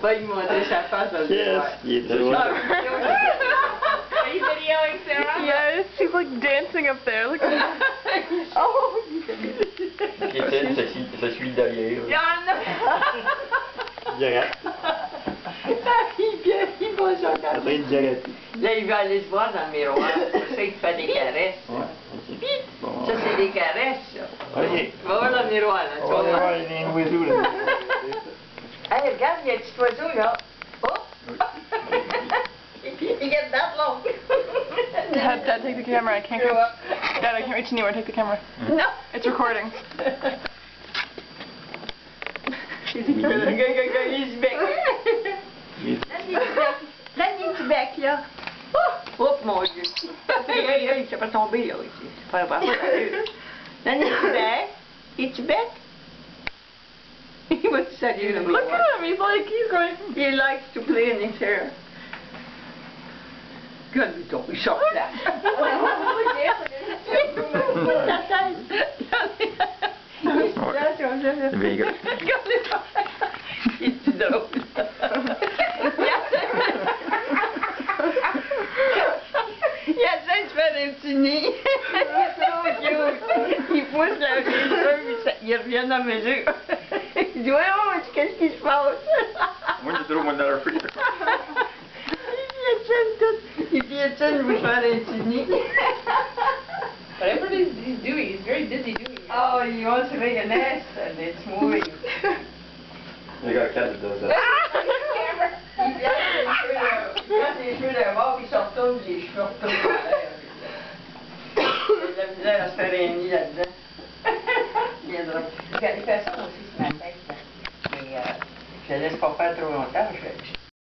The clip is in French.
Va lui montrer sa face dans le miroir. Il est drôle. Are you videoing Sarah? Yes, she's like dancing up there. Look at Oh! Étienne, ça suit derrière. Direct. Il va chanter. Après, direct. Là, il veut aller se voir dans le miroir. Pour ça, il te fait des caresses. Ouais. Bon. Ça, c'est des caresses, ça. Ok. Va voir dans le miroir, là. Tu On vas va voir. voir, il y a un oiseau là. Hey, regarde, il y a un petit oiseau, là. Oh! You get that long. Dad, take the camera. I can't reach. Dad, I can't reach anywhere. Take the camera. No. It's recording. He's back. Là, il est bec, là. Oh, mon Dieu. Hey, ça va tomber, là. C'est pas grave. Là, il est bec. Es-tu bec? Il va te saluer, le Look at him. He's like, he's going. He likes to play in his hair. Regarde, il sort là. Ta tête. Vega. Il est drôle. Il essaie de faire des petits nids. C'est trop cute. Il pousse la mesure, il revient dans la mesure. Il dit, oh, qu'est-ce qui se passe? Moi, j'ai trop mon dollar free. Il dit, Étienne, vous faire un petit nid. Whatever he's doing, he's very busy doing it. Oh, he wants to make a nest and it's moving. I got a cat that does that. Il prend les cheveux d'un bord, puis il se retourne, puis les cheveux retournent en l'air. Il a de la misère à se faire un nid là-dedans. Bien drôle. Il fait ça aussi sur ma tête. Mais je ne laisse pas faire trop longtemps.